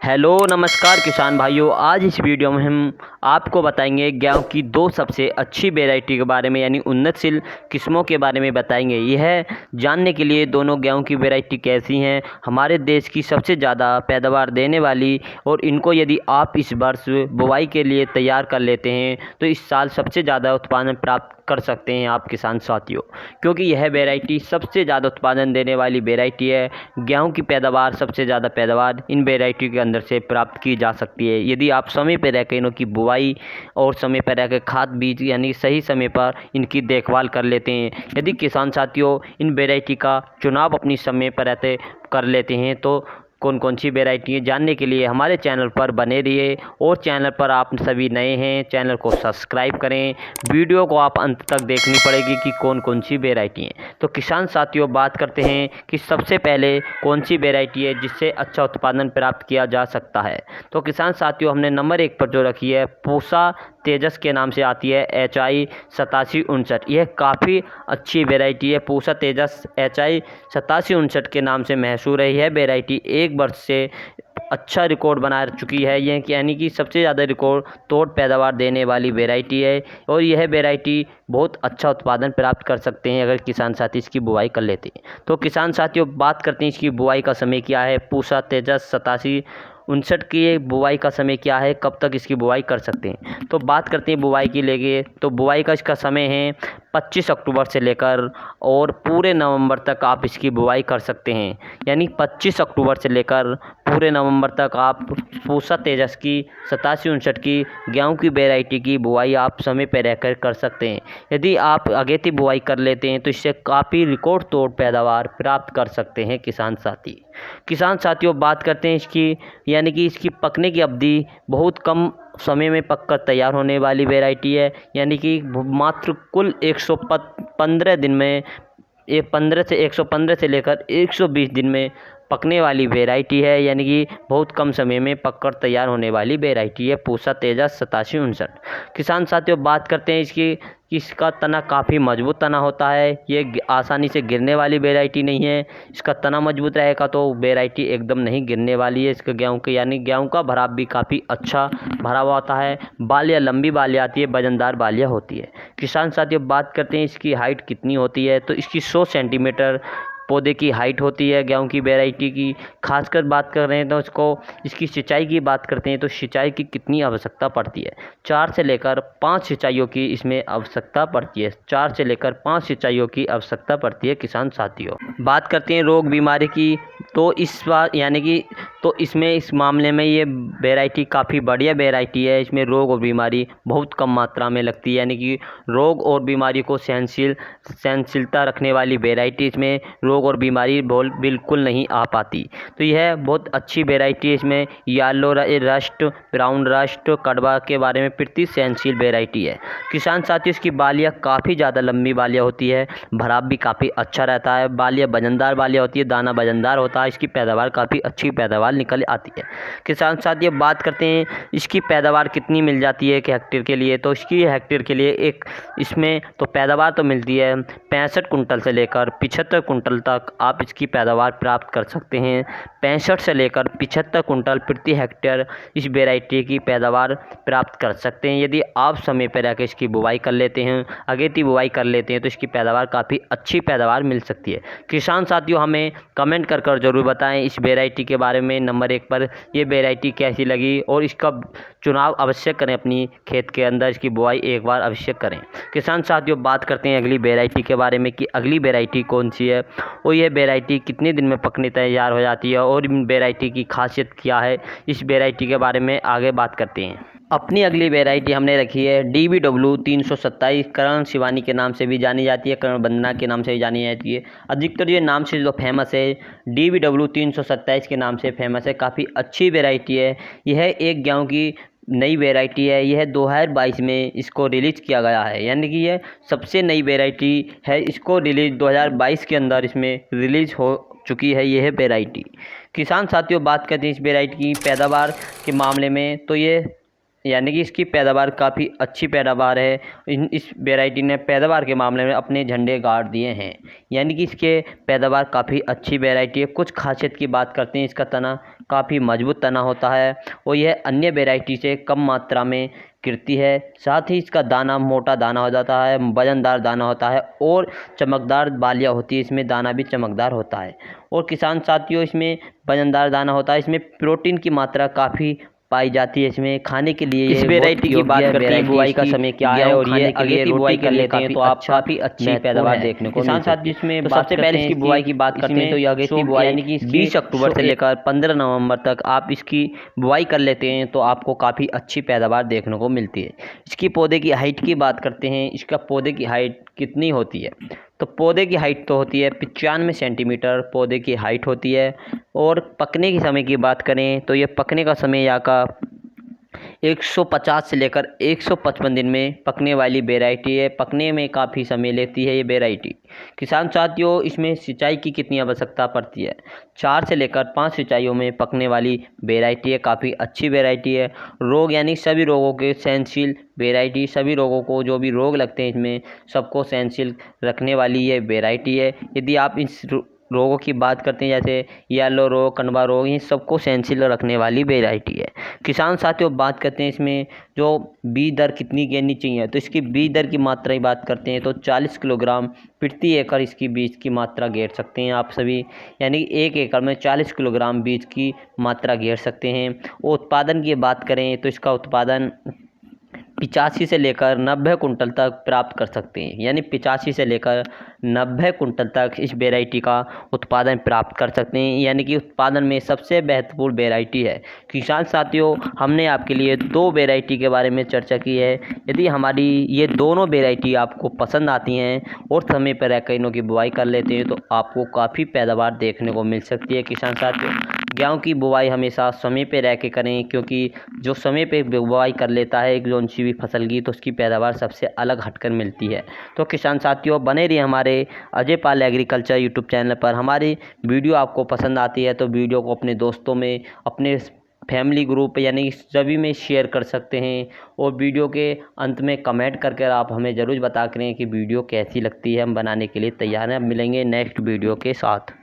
Hello नमस्कार किसान भाइयों। आज इस वीडियो में हम आपको बताएंगे गेहूं की दो सबसे अच्छी वैरायटी के बारे में, यानी उन्नतशील किस्मों के बारे में बताएंगे। यह जानने के लिए दोनों गेहूं की वैरायटी कैसी हैं, हमारे देश की सबसे ज़्यादा पैदावार देने वाली, और इनको यदि आप इस वर्ष बुवाई के लिए तैयार कर लेते हैं तो इस साल सबसे ज़्यादा उत्पादन प्राप्त कर सकते हैं आप किसान साथियों, क्योंकि यह वैरायटी सबसे ज़्यादा उत्पादन देने वाली वैरायटी है। गेहूं की पैदावार, सबसे ज़्यादा पैदावार इन वैरायटी के अंदर से प्राप्त की जा सकती है यदि आप समय पर रहकर इनों की बुआई और समय पर रहकर खाद बीज यानी सही समय पर इनकी देखभाल कर लेते हैं। यदि किसान साथियों इन वैरायटी का चुनाव अपनी समय पर रहते कर लेते हैं तो कौन कौन सी वैरायटी है जानने के लिए हमारे चैनल पर बने रहिए। और चैनल पर आप सभी नए हैं, चैनल को सब्सक्राइब करें। वीडियो को आप अंत तक देखनी पड़ेगी कि कौन कौन सी वैरायटी है। तो किसान साथियों, बात करते हैं कि सबसे पहले कौन सी वैरायटी है जिससे अच्छा उत्पादन प्राप्त किया जा सकता है। तो किसान साथियों, हमने नंबर 1 पर जो रखी है पूसा तेजस के नाम से आती है, HI 8759। यह काफ़ी अच्छी वैरायटी है। पूसा तेजस HI 8759 के नाम से मशहूर है। यह वैरायटी एक वर्ष से अच्छा रिकॉर्ड बना चुकी है, यह यानी कि सबसे ज़्यादा रिकॉर्ड तोड़ पैदावार देने वाली वैरायटी है। और यह वैरायटी बहुत अच्छा उत्पादन प्राप्त कर सकते हैं अगर किसान साथी इसकी बुआई कर लेते हैं। तो किसान साथियों, बात करते हैं इसकी बुआई का समय क्या है। पूसा तेजस 8759 की बुआई का समय क्या है, कब तक इसकी बुआई कर सकते हैं। तो बात करते हैं बुआई की लेके, तो बुआई का इसका समय है 25 अक्टूबर से लेकर और पूरे नवंबर तक आप इसकी बुआई कर सकते हैं। यानी 25 अक्टूबर से लेकर पूरे नवंबर तक आप पूसा तेजस की 8759 की गेहूं की वैरायटी की बुआई आप समय पर रहकर कर सकते हैं। यदि आप अगेती बुआई कर लेते हैं तो इससे काफ़ी रिकॉर्ड तोड़ पैदावार प्राप्त कर सकते हैं किसान साथी। किसान साथियों, बात करते हैं इसकी यानी कि इसकी पकने की अवधि बहुत कम समय में पककर तैयार होने वाली वैरायटी है। यानी कि मात्र कुल 115 दिन में 115 से लेकर 120 दिन में पकने वाली वैरायटी है। यानी कि बहुत कम समय में पककर तैयार होने वाली वैरायटी है पूसा तेजस 8759। किसान साथियों, बात करते हैं इसकी कि इसका तना काफ़ी मजबूत तना होता है। ये आसानी से गिरने वाली वैरायटी नहीं है। इसका तना मजबूत रहेगा तो वैरायटी एकदम नहीं गिरने वाली है। इसका गेहूं के यानी गेहूं का भराव भी काफ़ी अच्छा भरा हुआ होता है। बालियाँ लंबी बालियाँ आती है, वजनदार बालियाँ होती है। किसान साथियों, बात करते हैं इसकी हाइट कितनी होती है। तो इसकी 100 सेंटीमीटर पौधे की हाइट होती है गेहूं की वैरायटी की। खासकर बात कर रहे हैं तो इसकी सिंचाई की बात करते हैं तो सिंचाई की कितनी आवश्यकता पड़ती है। 4 से लेकर 5 सिंचाइयों की इसमें आवश्यकता पड़ती है। 4 से लेकर 5 सिंचाइयों की आवश्यकता पड़ती है किसान साथियों। बात करते हैं रोग बीमारी की, तो इस बार यानी कि इसमें इस मामले में ये वैरायटी काफ़ी बढ़िया वैरायटी है। इसमें रोग और बीमारी बहुत कम मात्रा में लगती है। यानी कि रोग और बीमारी को सहनशीलता रखने वाली वैरायटी, इसमें रोग और बीमारी बिल्कुल नहीं आ पाती। तो यह बहुत अच्छी वैरायटी है। इसमें येलो रस्ट, ब्राउन रस्ट, कड़वा के बारे में प्रति सहनशील वैरायटी है। किसान साथियों, इसकी बालियाँ काफ़ी ज़्यादा लंबी बालियाँ होती है, भराव भी काफ़ी अच्छा रहता है। बालियाँ वजनदार बालियाँ होती है, दाना वजनदार होता है। इसकी पैदावार काफ़ी अच्छी पैदावार निकल आती है। किसान साथियों, बात करते हैं इसकी पैदावार कितनी मिल जाती है एक हेक्टेयर के लिए। तो इसकी हेक्टेयर के लिए इसमें तो पैदावार तो मिलती है 65 कुंटल से लेकर 75 कुंटल तक आप इसकी पैदावार प्राप्त कर सकते हैं। 65 से लेकर 75 कुंटल प्रति हेक्टेयर इस वैरायटी की पैदावार प्राप्त कर सकते हैं यदि आप समय पर रहकर इसकी बुवाई कर लेते हैं, अगेती बुवाई कर लेते हैं तो इसकी पैदावार काफ़ी अच्छी पैदावार मिल सकती है। किसान साथियों, हमें कमेंट कर ज़रूर बताएं इस वैरायटी के बारे में। नंबर 1 पर ये वैरायटी कैसी लगी और इसका चुनाव अवश्य करें, अपनी खेत के अंदर इसकी बुआई एक बार अवश्य करें। किसान साथियों, बात करते हैं अगली वैरायटी के बारे में कि अगली वैरायटी कौन सी है और यह वैरायटी कितने दिन में पकने तैयार हो जाती है और इन वैरायटी की खासियत क्या है। इस वैरायटी के बारे में आगे बात करते हैं। अपनी अगली वैरायटी हमने रखी है DBW 327, करण शिवानी के नाम से भी जानी जाती है, करण वंदना के नाम से भी जानी जाती है। अधिकतर ये नाम से जो फेमस है DBW 327 के नाम से फेमस है। काफ़ी अच्छी वैरायटी है। यह एक गेहूं की नई वैरायटी है। यह 2022 में इसको रिलीज़ किया गया है। यानी कि यह सबसे नई वैरायटी है। इसको रिलीज 2022 के अंदर इसमें रिलीज़ हो चुकी है यह वैरायटी। किसान साथियों, बात करते हैं इस वैरायटी की पैदावार के मामले में, तो ये यानी कि इसकी पैदावार काफ़ी अच्छी पैदावार है। इस वैरायटी ने पैदावार के मामले में अपने झंडे गाड़ दिए हैं, यानी कि इसके पैदावार काफ़ी अच्छी वैरायटी है। कुछ खासियत की बात करते हैं, इसका तना काफ़ी मजबूत तना होता है और यह अन्य वैरायटी से कम मात्रा में गिरती है। साथ ही इसका दाना मोटा दाना हो जाता है, वजनदार दाना होता है और चमकदार बालियाँ होती है, इसमें दाना भी चमकदार होता है। और किसान साथियों, इसमें वजनदार दाना होता है, इसमें प्रोटीन की मात्रा काफ़ी पाई जाती है। इसमें खाने के लिए इस वैरायटी की बात करते हैं, बुआई का समय क्या है और ये अगर की बुआई कर लेते हैं तो आप काफ़ी अच्छी पैदावार देखने को किसान साथ जिसमें तो सबसे पहले इसकी बुआई की बात करते हैं तो ये अगेती बुआई यानी कि 20 अक्टूबर से लेकर 15 नवंबर तक आप इसकी बुआई कर लेते हैं तो आपको काफ़ी अच्छी पैदावार देखने को मिलती है। इसकी पौधे की हाइट की बात करते हैं, इसका पौधे की हाइट कितनी होती है, तो पौधे की हाइट तो होती है 95 सेंटीमीटर पौधे की हाइट होती है। और पकने के समय की बात करें तो ये पकने का समय यहाँ का 150 से लेकर 155 दिन में पकने वाली वैरायटी है। पकने में काफ़ी समय लेती है ये वैरायटी। किसान साथियों, इसमें सिंचाई की कितनी आवश्यकता पड़ती है, 4 से लेकर 5 सिंचाइयों में पकने वाली वैरायटी है, काफ़ी अच्छी वैरायटी है। रोग यानी सभी रोगों के सहनशील वैरायटी, सभी रोगों को जो भी रोग लगते हैं इसमें सबको सहनशील रखने वाली ये वैरायटी है। यदि आप इस रोगों की बात करते हैं जैसे येलो रोग, कंडवा रोग, इन सबको सहनशील रखने वाली वैरायटी है। किसान साथियों, बात करते हैं इसमें जो बीज दर कितनी गिरनी चाहिए, तो इसकी बीज दर की मात्रा की बात करते हैं तो 40 किलोग्राम प्रति एकड़ इसकी बीज की मात्रा घेर सकते हैं आप सभी, यानी कि 1 एकड़ में 40 किलोग्राम बीज की मात्रा घेर सकते हैं। और उत्पादन की बात करें तो इसका उत्पादन 85 से लेकर 90 कुंटल तक प्राप्त कर सकते हैं, यानी 85 से लेकर 90 कुंटल तक इस वैरायटी का उत्पादन प्राप्त कर सकते हैं, यानी कि उत्पादन में सबसे महत्वपूर्ण वैरायटी है। किसान साथियों, हमने आपके लिए 2 वैरायटी के बारे में चर्चा की है। यदि हमारी ये दोनों वैरायटी आपको पसंद आती हैं और समय पर रह कर इनों की बुआई कर लेते हैं तो आपको काफ़ी पैदावार देखने को मिल सकती है। किसान साथियों, गेहूँ की बुआई हमेशा समय पे रह के करें, क्योंकि जो समय पे बुआई कर लेता है एक कौन सी भी फसल की तो उसकी पैदावार सबसे अलग हटकर मिलती है। तो किसान साथियों, बने रहिए हमारे Ajay Pal agriculture YouTube channel पर। हमारी वीडियो आपको पसंद आती है तो वीडियो को अपने दोस्तों में, अपने फैमिली ग्रुप यानी सभी में शेयर कर सकते हैं। और वीडियो के अंत में कमेंट करके आप हमें ज़रूर बता करें कि वीडियो कैसी लगती है, हम बनाने के लिए तैयार हैं। अब मिलेंगे नेक्स्ट वीडियो के साथ।